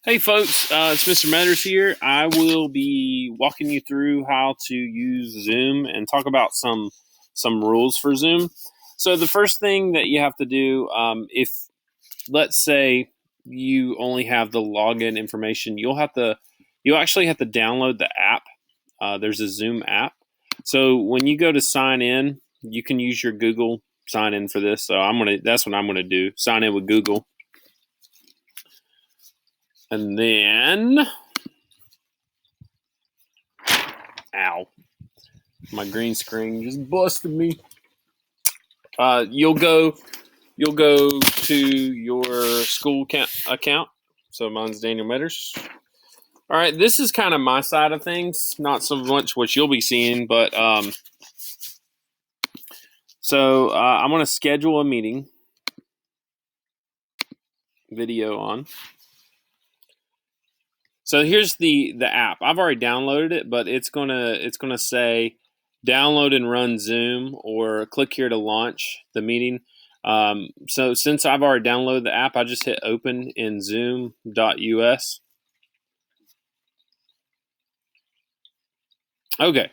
Hey folks, it's Mr. Metters here. I will be walking you through how to use Zoom and talk about some rules for Zoom. So the first thing that you have to do, if let's say you only have the login information, you'll actually have to download the app. There's a Zoom app. So when you go to sign in, you can use your Google sign in for this. So that's what I'm gonna do. Sign in with Google, and then ow. My green screen just busted me. You'll go to your school account. So mine's Daniel Metters. All right, this is kind of my side of things, not so much what you'll be seeing, but I'm going to schedule a meeting. Video on. So here's the app. I've already downloaded it, but it's gonna say download and run Zoom or click here to launch the meeting. So since I've already downloaded the app, I just hit open in zoom.us. Okay.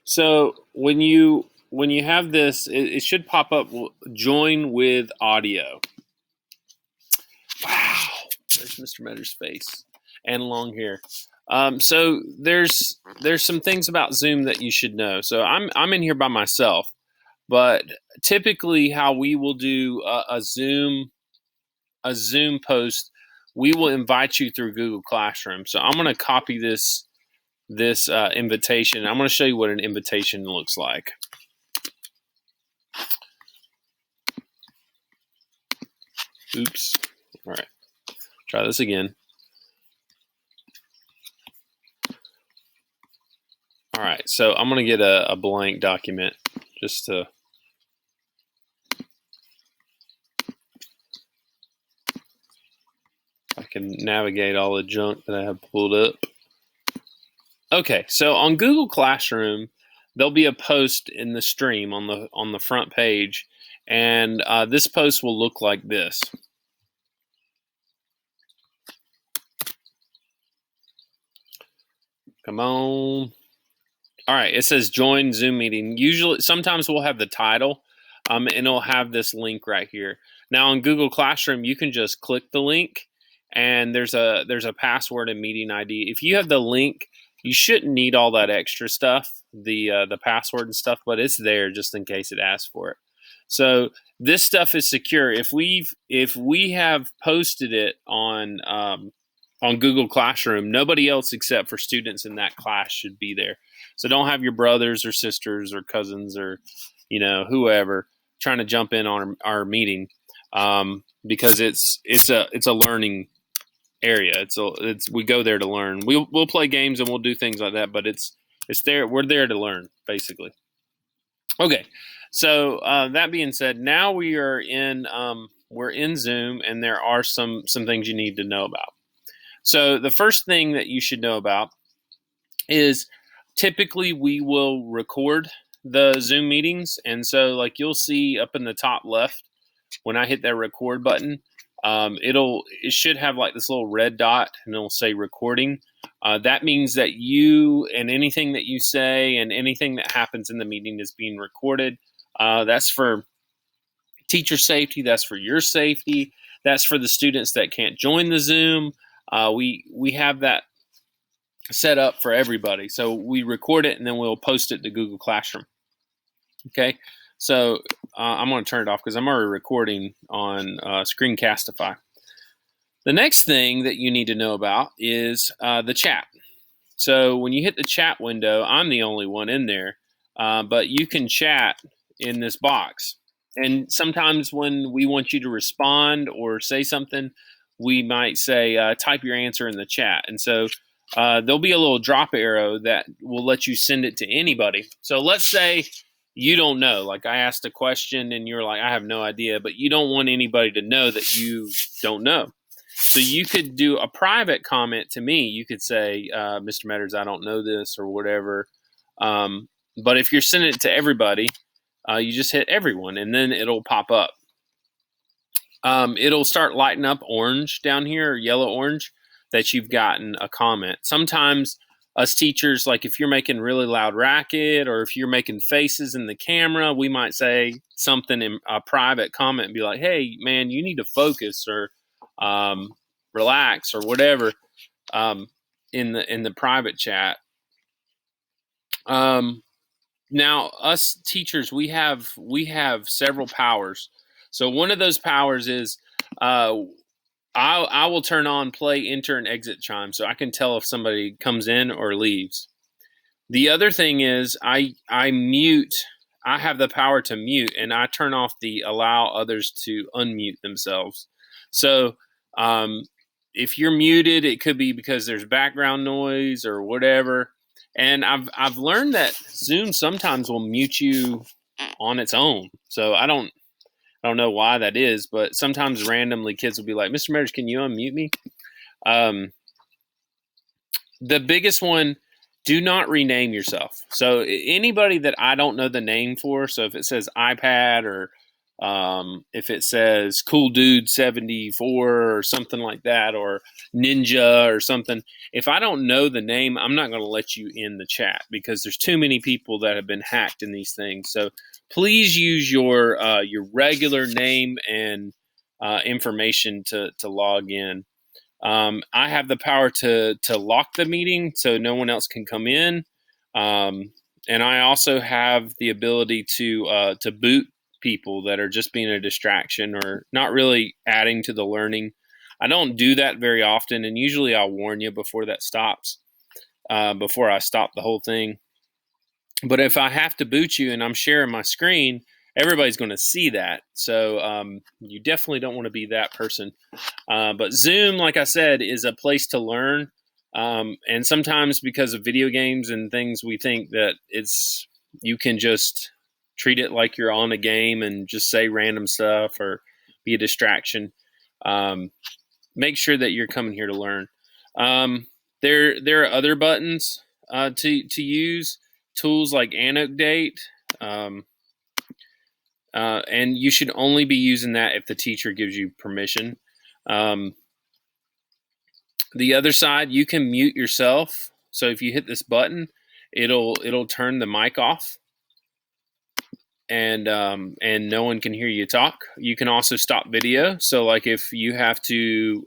So when you have this, it should pop up join with audio. Wow, there's Mr. Metter's face and long hair. So there's some things about Zoom that you should know. So I'm in here by myself, but typically how we will do a Zoom post, we will invite you through Google Classroom. So I'm going to copy this invitation. I'm going to show you what an invitation looks like. Oops. All right. Try this again. All right. So I'm going to get a blank document just to. I can navigate all the junk that I have pulled up. Okay. So on Google Classroom, there'll be a post in the stream on the front page, and this post will look like this. Come on. All right, it says join Zoom meeting. Sometimes we'll have the title, and it'll have this link right here. Now on Google Classroom, you can just click the link, and there's a password and meeting ID. If you have the link, you shouldn't need all that extra stuff, the password and stuff, but it's there just in case it asks for it. So this stuff is secure. If we have posted it on Google Classroom, nobody else except for students in that class should be there. So don't have your brothers or sisters or cousins or whoever trying to jump in on our meeting, because it's a learning area. We go there to learn. We'll play games and we'll do things like that, but it's there. We're there to learn, basically. Okay, so that being said, now we're in Zoom, and there are some things you need to know about. So the first thing that you should know about is typically we will record the Zoom meetings. And so like you'll see up in the top left, when I hit that record button, it should have like this little red dot and it'll say recording. That means that you and anything that you say and anything that happens in the meeting is being recorded. That's for teacher safety. That's for your safety. That's for the students that can't join the Zoom. We have that set up for everybody. So we record it and then we'll post it to Google Classroom. Okay, so I'm going to turn it off because I'm already recording on Screencastify. The next thing that you need to know about is the chat. So when you hit the chat window, I'm the only one in there, but you can chat in this box. And sometimes when we want you to respond or say something, we might say, type your answer in the chat. And so there'll be a little drop arrow that will let you send it to anybody. So let's say you don't know, like I asked a question and you're like, I have no idea, but you don't want anybody to know that you don't know. So you could do a private comment to me. You could say, Mr. Metters, I don't know this or whatever. But if you're sending it to everybody, you just hit everyone and then it'll pop up. it'll start lighting up orange down here, or yellow orange, that you've gotten a comment. Sometimes us teachers, like if you're making really loud racket or if you're making faces in the camera, we might say something in a private comment and be like, "Hey, man, you need to focus," or relax, or whatever, in the private chat. Now, us teachers, we have several powers. So one of those powers is, uh, I will turn on play, enter, and exit chime, so I can tell if somebody comes in or leaves. The other thing is I mute. I have the power to mute, and I turn off the allow others to unmute themselves. So um, if you're muted, it could be because there's background noise or whatever. And I've learned that Zoom sometimes will mute you on its own. So I don't know why that is, but sometimes randomly kids will be like, "Mr. Metters, can you unmute me?" Um, the biggest one, do not rename yourself. So anybody that I don't know the name for, so if it says iPad, or if it says Cool Dude 74 or something like that, or Ninja or something, if I don't know the name, I'm not going to let you in the chat, because there's too many people that have been hacked in these things. So please use your regular name and information to log in. I have the power to lock the meeting so no one else can come in, and I also have the ability to boot people that are just being a distraction or not really adding to the learning. I don't do that very often, and usually I'll warn you before that stops, before I stop the whole thing. But if I have to boot you and I'm sharing my screen, everybody's going to see that. So you definitely don't want to be that person. But Zoom, like I said, is a place to learn. And sometimes because of video games and things, we think that you can just treat it like you're on a game and just say random stuff or be a distraction. Make sure that you're coming here to learn. There are other buttons to use, tools like Annotate. Um, and you should only be using that if the teacher gives you permission. The other side, you can mute yourself. So if you hit this button, it'll turn the mic off, and no one can hear you talk. You can also stop video. So like if you have to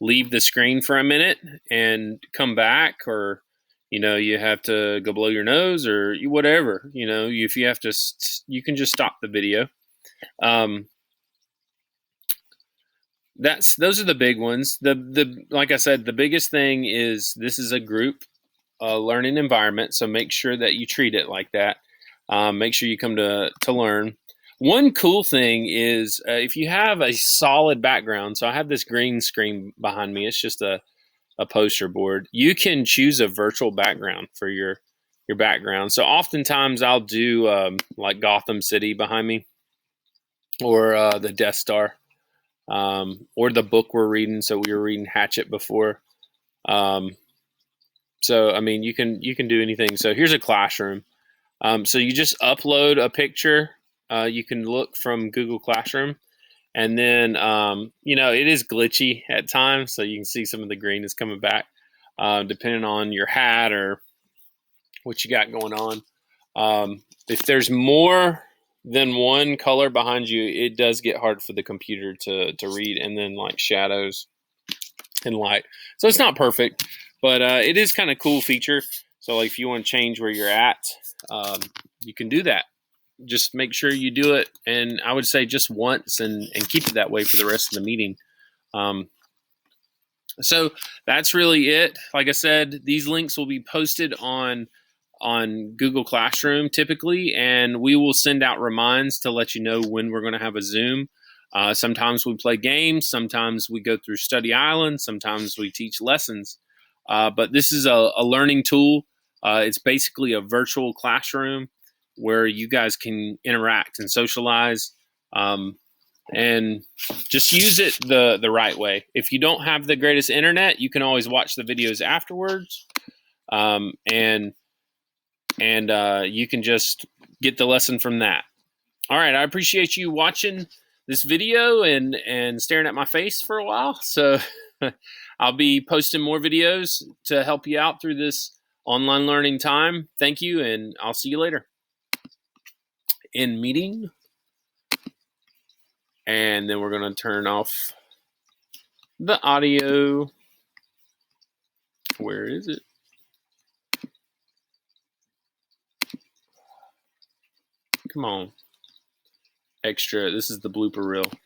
leave the screen for a minute and come back, or you have to go blow your nose or whatever, if you have to, you can just stop the video. Those are the big ones. The like I said, the biggest thing is this is a group learning environment, so make sure that you treat it like that. Make sure you come to learn. One cool thing is if you have a solid background. So I have this green screen behind me. It's just a poster board. You can choose a virtual background for your background. So oftentimes I'll do like Gotham City behind me, or the Death Star, or the book we're reading. So we were reading Hatchet before. So I mean, you can do anything. So here's a classroom. So you just upload a picture. You can look from Google Classroom, and then it is glitchy at times, so you can see some of the green is coming back, depending on your hat or what you got going on. If there's more than one color behind you, it does get hard for the computer to read, and then like shadows and light. So it's not perfect, but it is kind of cool feature. So like if you want to change where you're at, you can do that. Just make sure you do it, and I would say just once, and keep it that way for the rest of the meeting. So that's really it. Like I said, these links will be posted on Google Classroom typically, and we will send out reminds to let you know when we're going to have a Zoom. Sometimes we play games, sometimes we go through Study Island, sometimes we teach lessons. But this is a learning tool. It's basically a virtual classroom where you guys can interact and socialize, and just use it the right way. If you don't have the greatest internet, you can always watch the videos afterwards, and you can just get the lesson from that. All right, I appreciate you watching this video and staring at my face for a while. So I'll be posting more videos to help you out through this online learning time. Thank you, and I'll see you later. In meeting. And then we're going to turn off the audio. Where is it? Come on. Extra. This is the blooper reel.